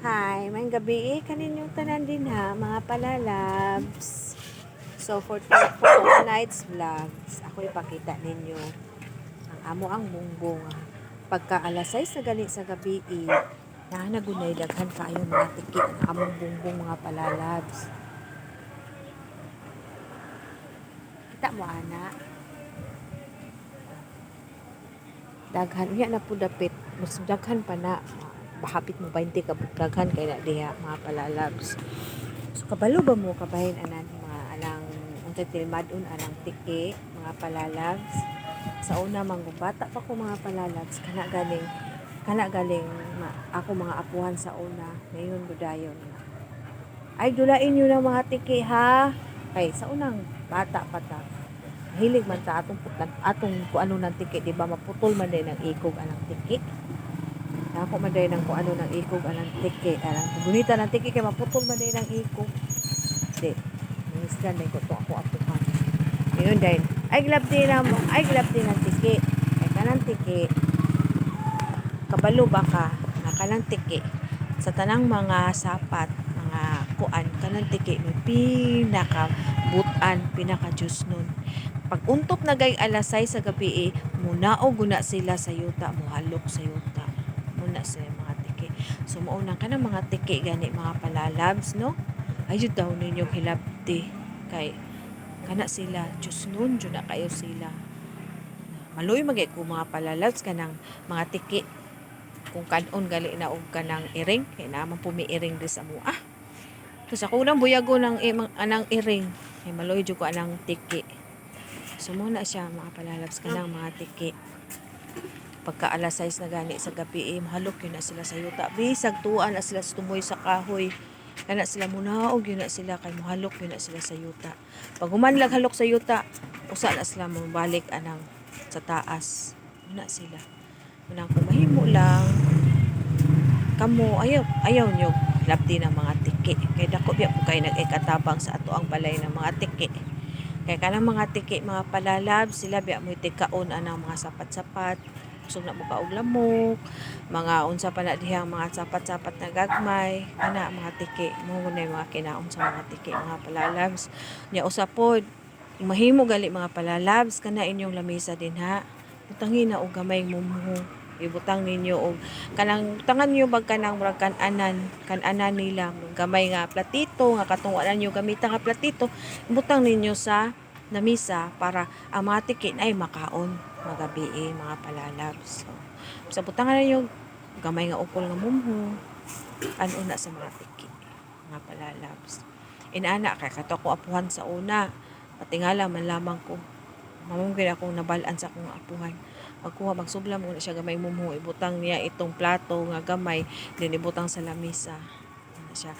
Hi, may gabi kaninyong tanan din ha, mga palalabs. So for tonight's vlogs, ako ipakita ninyo ang amo ang bungbong. Pagka alas 6 na gali sa gabi, na nagunay daghan kayo mga tiki ang among bungbong mga palalabs. Kita mo ana? Daghan unya na po dapit, mas daghan pa na. Bahapit mo 20 ka daghan kay na diha mga palalabs. So kabalo ba mo kabahin anan mga alang untay tilmadon alang tiki mga palalabs. Sa una manggubata pa ko mga palalabs kana galing ako mga apuhan sa una ngayon gudayon na. Ay dulain niyo na mga tiki ha. Kay sa unang bata pa ta. Hilig man ta atong kuano ng tiki di ba maputol man din ang ikog anang tiki. Ako man din ang kuano ng ikog anang tiki alang gunita ng tiki kay maputol man din ang ikog. Di. Minsan may ko to ako apuhan. Yun din. Ay glab din ang tiki. Ay kanang tiki. Kabalo ba ka na kanang tiki sa tanang mga sapat, mga kuan kanang tiki may pinaka butan, pinaka juice nun. Pag untop na gay alas 6 sa gabi munaog guna sila sa yuta, muhalok sa yuta. Muna sa mga tiki. So maunang kanang mga tiki gani mga palalabs no. Ayud daw ninyong hilabti kay kana sila Diyos nun jud na kayo sila maluy magay ko mga palalabs kanang mga tiki kung kanon gali na og kanang iring kay naman pumi iring di sa mua kasi ako nang buyago ng anang iring kay maluy jud ko anang tiki so muna siya mga palalabs kanang mga tiki pagka alas 6 na gani sa gabi mahalok yun na sila sa yuta bisag tuan na sila sa tumoy sa kahoy kana sila munaog yun na sila kay muhalok yun na sila sa yuta pag humanlag halok sa yuta usa na sila mabalik anang sa taas muna sila munang kung mahimo lang kamo ayaw nyo labdi ng mga tiki kay dako biya po kayo nag-ikatabang sa ato ang balay ng mga tiki kay kanang mga tiki mga palalab sila biya mo tikaon anang mga sapat-sapat usog na mo ka og lamok mga unsa pa na dihang mga sapat-sapat na gagmay ana mga tiki mo na mga kinaon sa mga tiki mga palalabs nya usapod mahimo gali mga palalabs kana inyong lamesa din ha butangin na og gamay mumuho ibutang ninyo og kanang tangan niyo bag kanang murag kananan nila gamay nga platito nga katong wala niyo gamitan nga platito ibutang ninyo sa lamesa para ang mga tiki ay makaon magabi mga palalabs so sa butangan ninyo gamay nga ukol nga mumuho ano na sa mga tiki mga palalabs inana kay kato ko apuhan sa una patingala man lamang ko mamungkin akong nabalaan sa akong apuhan magkuha magsubla mo na siya gamay mumuho ibutang niya itong plato nga gamay then ibutang sa lamesa na siya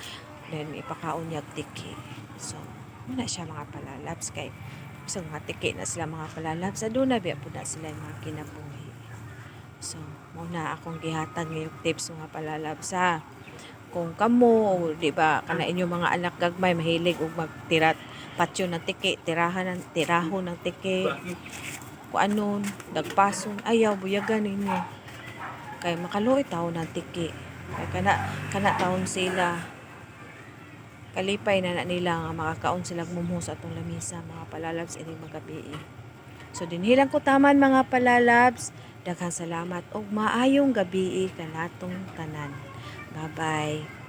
then ipakaon niya tiki so muna siya mga palalabs kay isang mga tiki na sila mga palalabs aduna biya po na sila mga kinabuhi so muna akong gihatag ngayong tips mga palalabs ha kung kamo di ba kana inyong mga anak gagmay mahilig og magtirat patyo ng tiki tirahon ng tiki kung anon dagpason ayaw buyagan ninyo kay makaluoy taon ng tiki kay kana taon sila kalipay na nila nga makakaon sila mumuho sa atong lamisa mga palalabs ining magabi so dinhilang ko taman mga palalabs daghang salamat og maayong gabi kanatong tanan bye bye